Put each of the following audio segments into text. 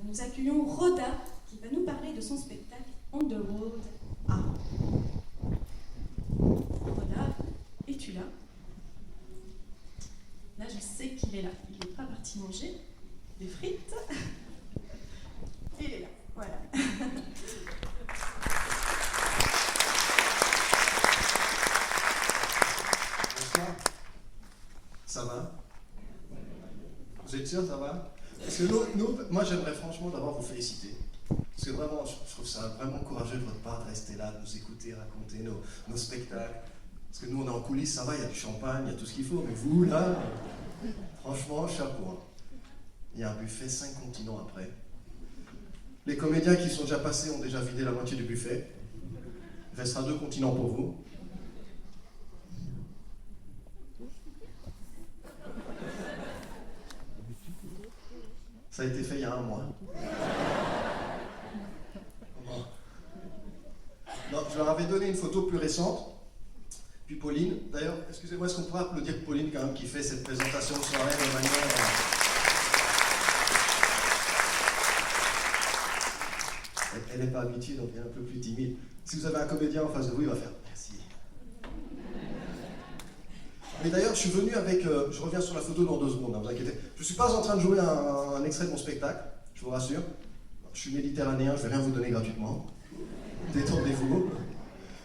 nous accueillons Rhoda qui va nous parler de son spectacle On the Road A. Rhoda, es-tu là? Là, je sais qu'il est là. Il n'est pas parti manger des frites. Il est là, voilà. Bonsoir. Ça va? Vous êtes sûr, ça va? Parce que moi j'aimerais franchement d'abord vous féliciter. Parce que vraiment, je trouve ça vraiment courageux de votre part de rester là, de nous écouter, raconter nos spectacles. Parce que nous on est en coulisses, ça va, il y a du champagne, il y a tout ce qu'il faut. Mais vous là, franchement, chapeau. Hein. Il y a un buffet 5 continents après. Les comédiens qui sont déjà passés ont déjà vidé la moitié du buffet. Il restera 2 continents pour vous. Ça a été fait il y a 1 mois. Non, je leur avais donné une photo plus récente. Puis Pauline, d'ailleurs, excusez-moi, est-ce qu'on pourrait applaudir Pauline quand même qui fait cette présentation de soirée de manière... Elle n'est pas habituée, donc elle est un peu plus timide. Si vous avez un comédien en face de vous, il va faire merci. Mais d'ailleurs, je suis venu avec... je reviens sur la photo dans 2 secondes, ne vous inquiétez. Je ne suis pas en train de jouer un extrait de mon spectacle, je vous rassure. Je suis méditerranéen, je ne vais rien vous donner gratuitement. Détendez-vous.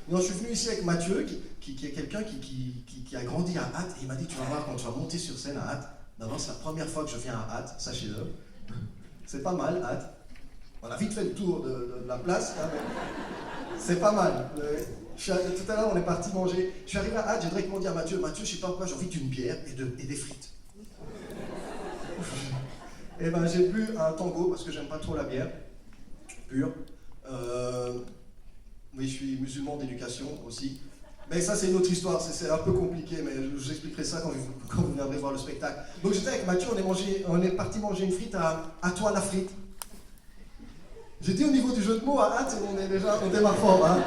Non, je suis venu ici avec Mathieu, qui est quelqu'un qui a grandi à Hatt, et il m'a dit, tu vas voir, quand tu vas monter sur scène à Hatt, d'abord c'est la première fois que je viens à Hatt, sachez-le. C'est pas mal, Hatt. On a vite fait le tour de la place, hein, mais c'est pas mal. Tout à l'heure, on est parti manger. Je suis arrivé à Hatt, j'ai directement dit à Mathieu, je sais pas pourquoi, j'ai envie d'une bière et des frites. Et ben j'ai bu un tango, parce que j'aime pas trop la bière, pure. Oui, je suis musulman d'éducation aussi. Mais ça, c'est une autre histoire, c'est un peu compliqué, mais je vous expliquerai ça quand vous viendrez voir le spectacle. Donc j'étais avec Mathieu, on est parti manger une frite à toi la frite. J'ai dit au niveau du jeu de mots, à Hatt, on démarre fort. Hein.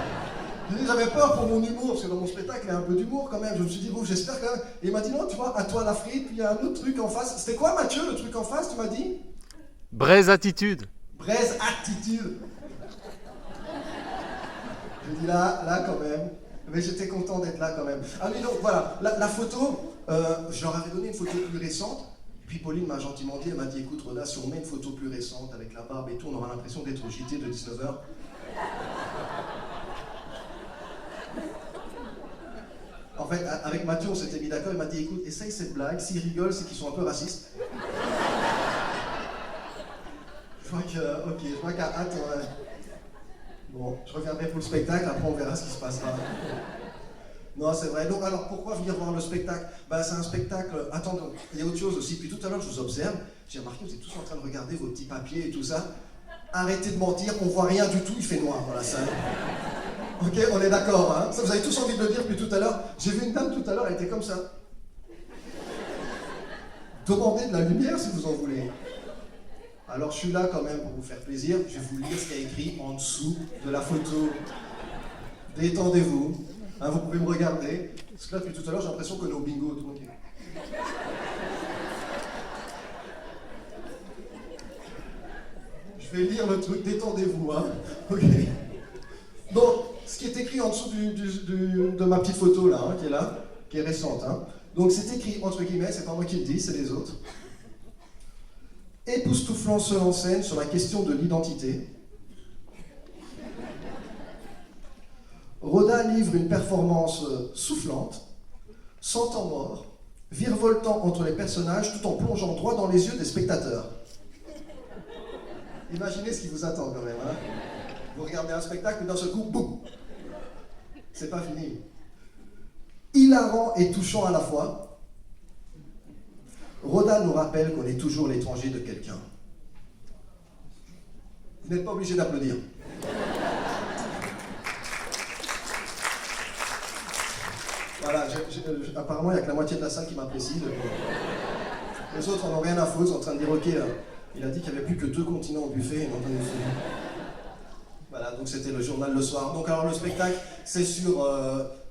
J'avais peur pour mon humour, parce que dans mon spectacle, il y a un peu d'humour quand même. Je me suis dit, bon, j'espère quand même. Et il m'a dit, non, tu vois, à toi la frite, puis il y a un autre truc en face. C'était quoi, Mathieu, le truc en face, tu m'as dit? Braise Attitude. Braise Attitude. Je dis là quand même. Mais j'étais content d'être là quand même. Ah oui, donc voilà, la photo, je leur avais donné une photo plus récente. Puis Pauline m'a gentiment dit, elle m'a dit, écoute Rhoda, si on met une photo plus récente avec la barbe et tout, on aura l'impression d'être au JT de 19h. En fait, avec Mathieu, on s'était mis d'accord, il m'a dit, écoute, essaye cette blague, s'ils rigolent, c'est qu'ils sont un peu racistes. Je vois qu'à Hatt, bon, je reviendrai pour le spectacle, après on verra ce qui se passera. Non, c'est vrai. Donc, alors, pourquoi venir voir le spectacle? Bah, c'est un spectacle... Attends, il y a autre chose aussi. Puis tout à l'heure, je vous observe. J'ai remarqué, vous êtes tous en train de regarder vos petits papiers et tout ça. Arrêtez de mentir, on voit rien du tout, il fait noir dans la salle. Ok, on est d'accord, hein? Ça, vous avez tous envie de le dire depuis tout à l'heure. J'ai vu une dame tout à l'heure, elle était comme ça. Demandez de la lumière si vous en voulez. Alors, je suis là quand même pour vous faire plaisir. Je vais vous lire ce qu'il y a écrit en dessous de la photo. Détendez-vous. Hein, vous pouvez me regarder. Parce que là, depuis tout à l'heure, j'ai l'impression qu'on est au bingo. Tout le monde est... Je vais lire le truc, détendez-vous. Hein. Ok. Donc, ce qui est écrit en dessous de ma petite photo là, hein, qui est récente. Hein. Donc, c'est écrit entre guillemets, c'est pas moi qui le dis, c'est les autres. Époustouflant seul en scène sur la question de l'identité. Rhoda livre une performance soufflante, sans temps mort, virevoltant entre les personnages tout en plongeant droit dans les yeux des spectateurs. Imaginez ce qui vous attend quand même. Hein. Vous regardez un spectacle et d'un seul coup, boum! C'est pas fini. Hilarant et touchant à la fois, Rhoda nous rappelle qu'on est toujours l'étranger de quelqu'un. Vous n'êtes pas obligé d'applaudir. Voilà, apparemment il n'y a que la moitié de la salle qui m'apprécie. Les autres en ont rien à foutre, ils sont en train de dire ok, il a dit qu'il n'y avait plus que 2 continents au buffet. Voilà, donc c'était le journal le soir. Donc alors le spectacle, c'est sur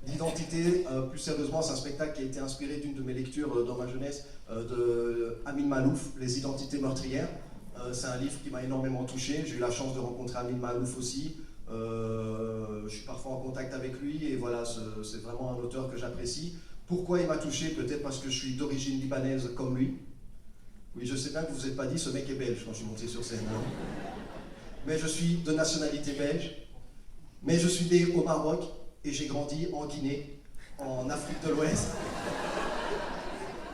l'identité. Plus sérieusement, c'est un spectacle qui a été inspiré d'une de mes lectures dans ma jeunesse de Amin Malouf, Les identités meurtrières. C'est un livre qui m'a énormément touché. J'ai eu la chance de rencontrer Amin Maalouf aussi. Je suis parfois en contact avec lui et voilà, c'est vraiment un auteur que j'apprécie. Pourquoi il m'a touché? Peut-être parce que je suis d'origine libanaise comme lui. Oui, je sais bien que vous ne vous êtes pas dit ce mec est belge quand je suis monté sur scène. Hein. Mais je suis de nationalité belge. Mais je suis né au Maroc et j'ai grandi en Guinée, en Afrique de l'Ouest.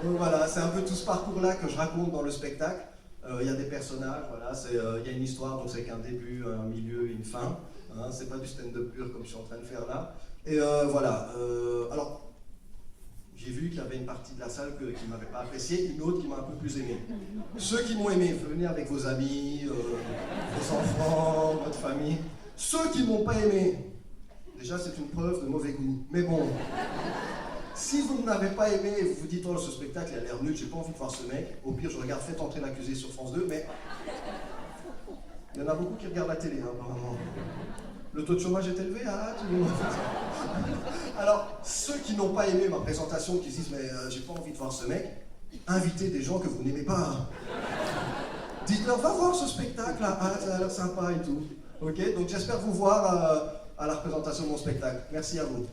Donc voilà, c'est un peu tout ce parcours-là que je raconte dans le spectacle. Il y a des personnages, voilà, il y a une histoire, donc c'est qu'un début, un milieu et une fin. Hein, c'est pas du stand-up pur comme je suis en train de faire là. Et voilà. Alors, j'ai vu qu'il y avait une partie de la salle qui ne m'avait pas apprécié, une autre qui m'a un peu plus aimé. Ceux qui m'ont aimé, venez avec vos amis, vos enfants, votre famille. Ceux qui ne m'ont pas aimé, déjà c'est une preuve de mauvais goût. Mais bon, si vous n'avez pas aimé et vous vous dites, oh ce spectacle il a l'air nul, j'ai pas envie de voir ce mec, au pire je regarde Faites entrer l'accusé sur France 2, mais il y en a beaucoup qui regardent la télé, hein, apparemment. Le taux de chômage est élevé, hein, tout le monde. Alors, ceux qui n'ont pas aimé ma présentation, qui se disent, mais j'ai pas envie de voir ce mec, invitez des gens que vous n'aimez pas. Dites-leur, va voir ce spectacle, là, ah, ça a l'air sympa et tout. Ok, donc j'espère vous voir à la représentation de mon spectacle. Merci à vous.